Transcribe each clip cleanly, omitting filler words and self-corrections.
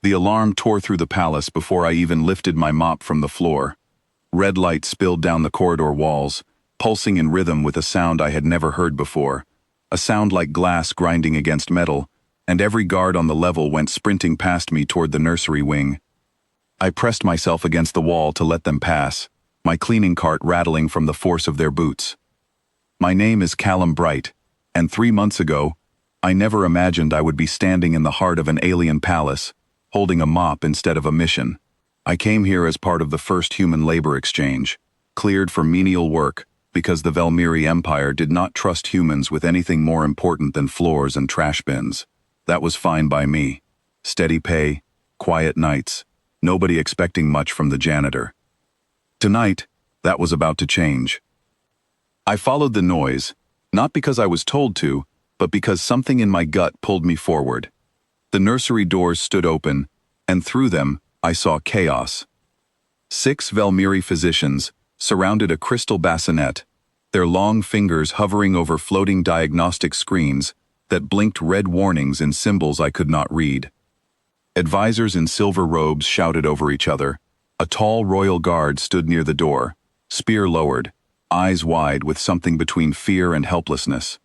The alarm tore through the palace before I even lifted my mop from the floor. Red light spilled down the corridor walls, pulsing in rhythm with a sound I had never heard before, a sound like glass grinding against metal, and every guard on the level went sprinting past me toward the nursery wing. I pressed myself against the wall to let them pass, my cleaning cart rattling from the force of their boots. My name is Callum Bright, and 3 months ago, I never imagined I would be standing in the heart of an alien palace, holding a mop instead of a mission. I came here as part of the first human labor exchange, cleared for menial work because the Velmiri Empire did not trust humans with anything more important than floors and trash bins. That was fine by me. Steady pay, quiet nights, nobody expecting much from the janitor. Tonight, that was about to change. I followed the noise, not because I was told to, but because something in my gut pulled me forward. The nursery doors stood open, and through them, I saw chaos. 6 Velmiri physicians surrounded a crystal bassinet, their long fingers hovering over floating diagnostic screens that blinked red warnings in symbols I could not read. Advisors in silver robes shouted over each other. A tall royal guard stood near the door, spear lowered, eyes wide with something between fear and helplessness.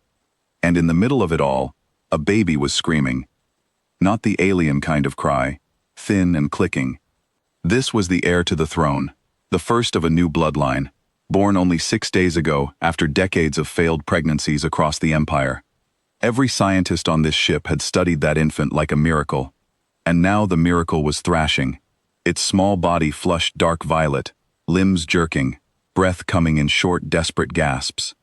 And in the middle of it all, a baby was screaming. Not the alien kind of cry, thin and clicking. This was the heir to the throne, the first of a new bloodline, born only 6 days ago after decades of failed pregnancies across the empire. Every scientist on this ship had studied that infant like a miracle, and now the miracle was thrashing, its small body flushed dark violet, limbs jerking, breath coming in short, desperate gasps.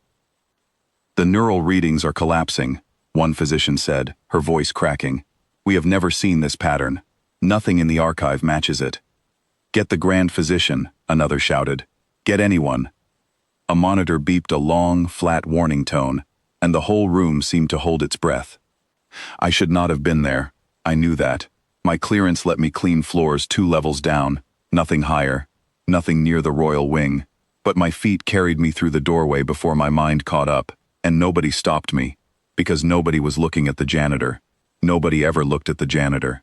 "The neural readings are collapsing," one physician said, her voice cracking. "We have never seen this pattern. Nothing in the archive matches it." "Get the Grand Physician," another shouted. "Get anyone." A monitor beeped a long, flat warning tone, and the whole room seemed to hold its breath. I should not have been there. I knew that. My clearance let me clean floors 2 levels down, nothing higher, nothing near the royal wing. But my feet carried me through the doorway before my mind caught up, and nobody stopped me, because nobody was looking at the janitor. Nobody ever looked at the janitor.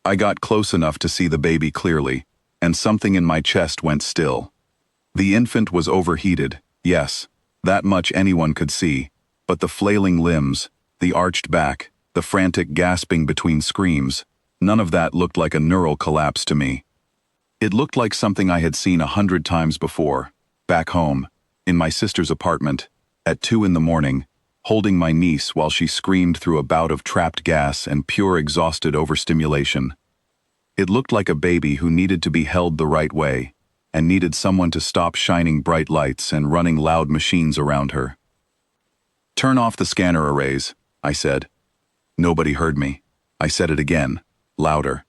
I got close enough to see the baby clearly, and something in my chest went still. The infant was overheated, yes, that much anyone could see, but the flailing limbs, the arched back, the frantic gasping between screams, none of that looked like a neural collapse to me. It looked like something I had seen 100 times before, back home, in my sister's apartment, at 2 in the morning, holding my niece while she screamed through a bout of trapped gas and pure exhausted overstimulation. It looked like a baby who needed to be held the right way, and needed someone to stop shining bright lights and running loud machines around her. "Turn off the scanner arrays," I said. Nobody heard me. I said it again, louder.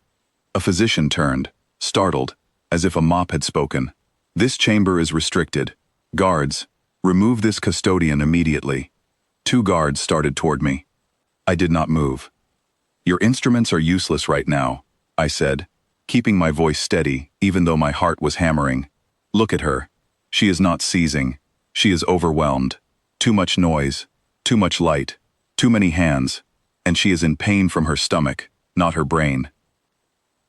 A physician turned, startled, as if a mop had spoken. "This chamber is restricted. Guards, remove this custodian immediately." 2 guards started toward me. I did not move. "Your instruments are useless right now," I said, keeping my voice steady even though my heart was hammering. "Look at her. She is not seizing. She is overwhelmed. Too much noise, too much light, too many hands, and she is in pain from her stomach, not her brain."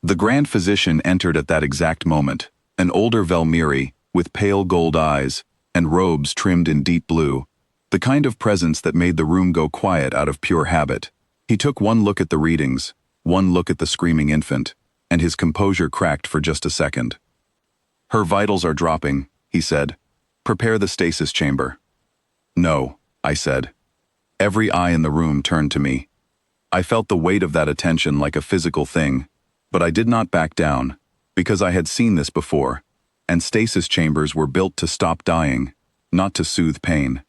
The Grand Physician entered at that exact moment, an older Velmiri with pale gold eyes and robes trimmed in deep blue, the kind of presence that made the room go quiet out of pure habit. He took one look at the readings, one look at the screaming infant, and his composure cracked for just a second. "Her vitals are dropping," he said. "Prepare the stasis chamber." "No," I said. Every eye in the room turned to me. I felt the weight of that attention like a physical thing, but I did not back down, because I had seen this before, and stasis chambers were built to stop dying, not to soothe pain.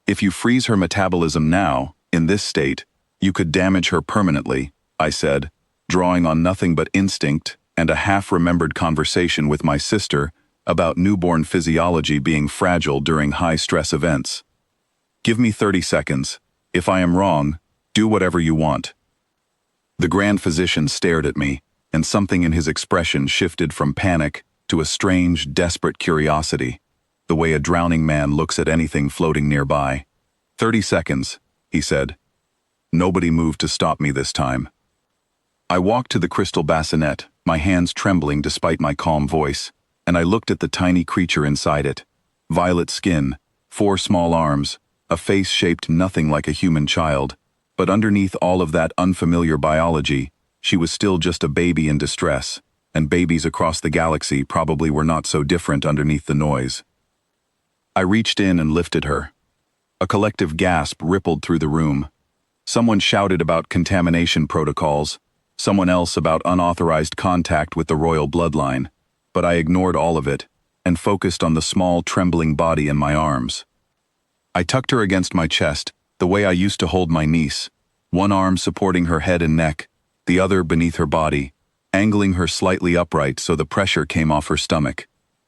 "If you freeze her metabolism now, in this state, you could damage her permanently," I said, drawing on nothing but instinct and a half-remembered conversation with my sister about newborn physiology being fragile during high-stress events. "Give me 30 seconds. If I am wrong, do whatever you want." The Grand Physician stared at me, and something in his expression shifted from panic to a strange, desperate curiosity, the way a drowning man looks at anything floating nearby. 30 seconds, he said. Nobody moved to stop me this time. I walked to the crystal bassinet, my hands trembling despite my calm voice, and I looked at the tiny creature inside it. Violet skin, 4 small arms, a face shaped nothing like a human child, but underneath all of that unfamiliar biology, she was still just a baby in distress, and babies across the galaxy probably were not so different underneath the noise. I reached in and lifted her. A collective gasp rippled through the room. Someone shouted about contamination protocols, someone else about unauthorized contact with the royal bloodline, but I ignored all of it and focused on the small, trembling body in my arms. I tucked her against my chest, the way I used to hold my niece, one arm supporting her head and neck, the other beneath her body, angling her slightly upright so the pressure came off her stomach.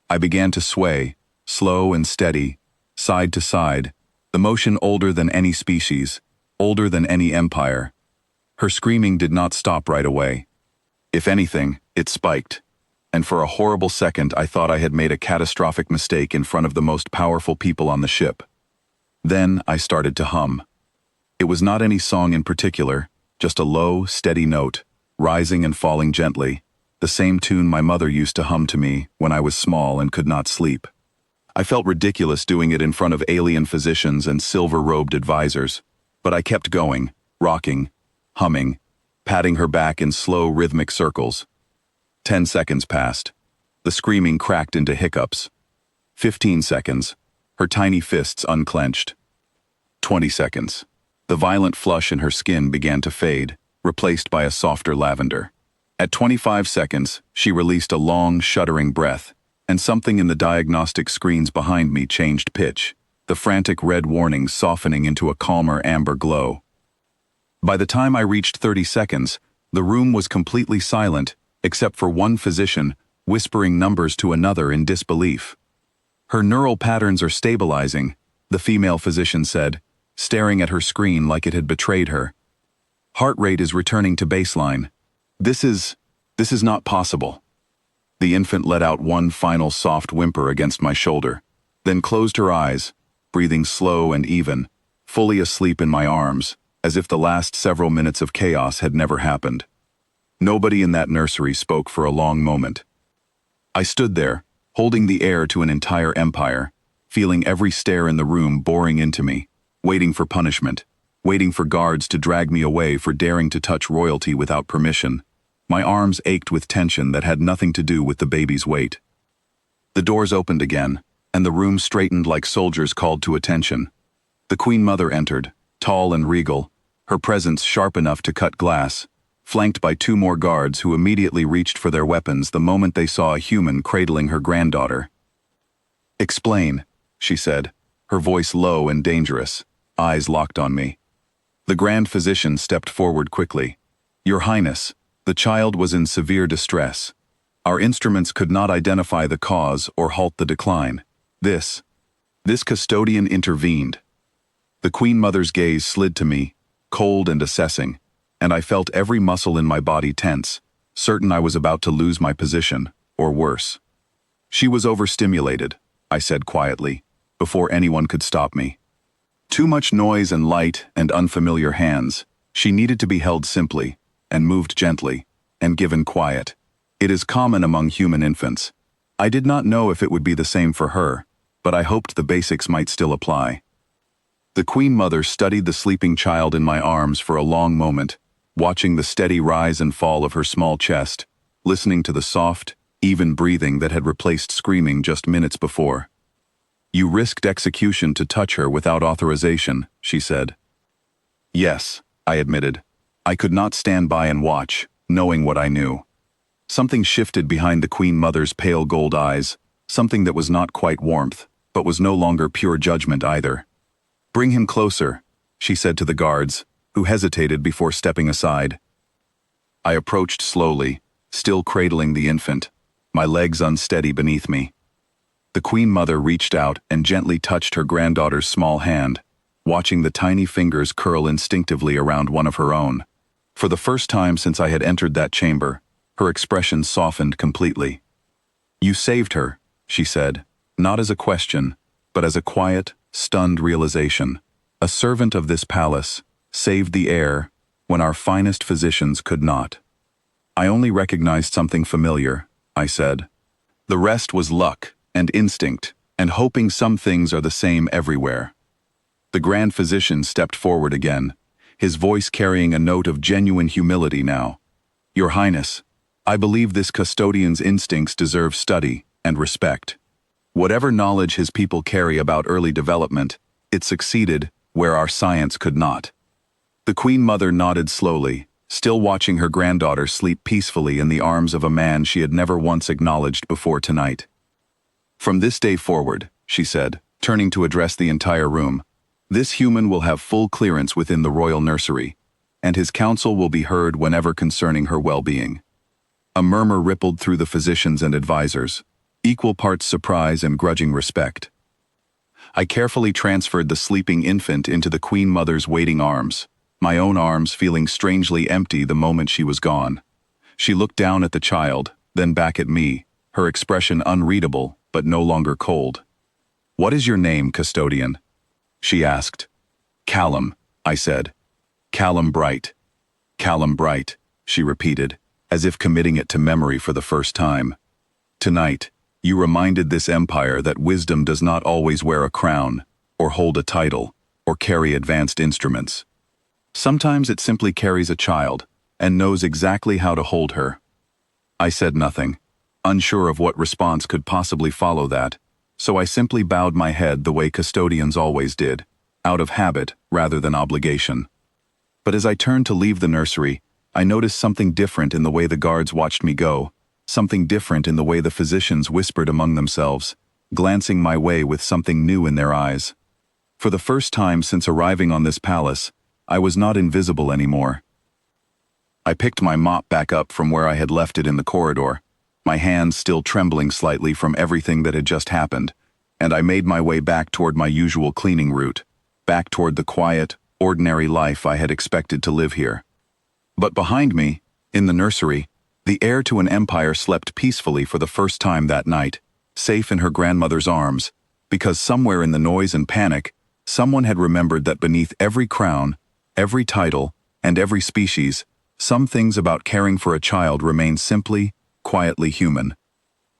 I began to sway, slow and steady, side to side, the motion older than any species, older than any empire. Her screaming did not stop right away. If anything, it spiked, and for a horrible second I thought I had made a catastrophic mistake in front of the most powerful people on the ship. Then I started to hum. It was not any song in particular, just a low, steady note, rising and falling gently, the same tune my mother used to hum to me when I was small and could not sleep. I felt ridiculous doing it in front of alien physicians and silver-robed advisors, but I kept going, rocking, humming, patting her back in slow, rhythmic circles. 10 seconds passed. The screaming cracked into hiccups. 15 seconds. Her tiny fists unclenched. 20 seconds. The violent flush in her skin began to fade, replaced by a softer lavender. At 25 seconds, she released a long, shuddering breath, and something in the diagnostic screens behind me changed pitch, the frantic red warnings softening into a calmer amber glow. By the time I reached 30 seconds, the room was completely silent, except for one physician whispering numbers to another in disbelief. "Her neural patterns are stabilizing," the female physician said, staring at her screen like it had betrayed her. "Heart rate is returning to baseline. This is not possible." The infant let out one final soft whimper against my shoulder, then closed her eyes, breathing slow and even, fully asleep in my arms, as if the last several minutes of chaos had never happened. Nobody in that nursery spoke for a long moment. I stood there, holding the heir to an entire empire, feeling every stare in the room boring into me, waiting for punishment, waiting for guards to drag me away for daring to touch royalty without permission. My arms ached with tension that had nothing to do with the baby's weight. The doors opened again, and the room straightened like soldiers called to attention. The Queen Mother entered, tall and regal, her presence sharp enough to cut glass, flanked by 2 more guards who immediately reached for their weapons the moment they saw a human cradling her granddaughter. "Explain," she said, her voice low and dangerous, eyes locked on me. The Grand Physician stepped forward quickly. "Your Highness, the child was in severe distress. Our instruments could not identify the cause or halt the decline. This custodian intervened." The Queen Mother's gaze slid to me, cold and assessing, and I felt every muscle in my body tense, certain I was about to lose my position, or worse. "She was overstimulated," I said quietly, before anyone could stop me. "Too much noise and light and unfamiliar hands. She needed to be held simply, and moved gently, and given quiet. It is common among human infants. I did not know if it would be the same for her, but I hoped the basics might still apply." The Queen Mother studied the sleeping child in my arms for a long moment, watching the steady rise and fall of her small chest, listening to the soft, even breathing that had replaced screaming just minutes before. "You risked execution to touch her without authorization," she said. "Yes," I admitted. I could not stand by and watch, knowing what I knew. Something shifted behind the Queen Mother's pale gold eyes, something that was not quite warmth, but was no longer pure judgment either. "Bring him closer," she said to the guards, who hesitated before stepping aside. I approached slowly, still cradling the infant, my legs unsteady beneath me. The Queen Mother reached out and gently touched her granddaughter's small hand, watching the tiny fingers curl instinctively around one of her own. For the first time since I had entered that chamber, her expression softened completely. "You saved her," she said, not as a question, but as a quiet, stunned realization. "A servant of this palace saved the heir when our finest physicians could not." I only recognized something familiar, I said. The rest was luck and instinct, and hoping some things are the same everywhere. The Grand Physician stepped forward again, his voice carrying a note of genuine humility now. Your Highness, I believe this custodian's instincts deserve study and respect. Whatever knowledge his people carry about early development, it succeeded where our science could not. The Queen Mother nodded slowly, still watching her granddaughter sleep peacefully in the arms of a man she had never once acknowledged before tonight. From this day forward, she said, turning to address the entire room, this human will have full clearance within the royal nursery, and his counsel will be heard whenever concerning her well-being. A murmur rippled through the physicians and advisors, equal parts surprise and grudging respect. I carefully transferred the sleeping infant into the Queen Mother's waiting arms, my own arms feeling strangely empty the moment she was gone. She looked down at the child, then back at me, her expression unreadable but no longer cold. What is your name, custodian? She asked. Callum, I said. Callum Bright. Callum Bright, she repeated, as if committing it to memory for the first time. Tonight, you reminded this empire that wisdom does not always wear a crown, or hold a title, or carry advanced instruments. Sometimes it simply carries a child, and knows exactly how to hold her. I said nothing, unsure of what response could possibly follow that, so I simply bowed my head the way custodians always did, out of habit rather than obligation. But as I turned to leave the nursery, I noticed something different in the way the guards watched me go, something different in the way the physicians whispered among themselves, glancing my way with something new in their eyes. For the first time since arriving on this palace, I was not invisible anymore. I picked my mop back up from where I had left it in the corridor, my hands still trembling slightly from everything that had just happened, and I made my way back toward my usual cleaning route, back toward the quiet, ordinary life I had expected to live here. But behind me, in the nursery, the heir to an empire slept peacefully for the first time that night, safe in her grandmother's arms, because somewhere in the noise and panic, someone had remembered that beneath every crown, every title, and every species, some things about caring for a child remain simply, quietly human.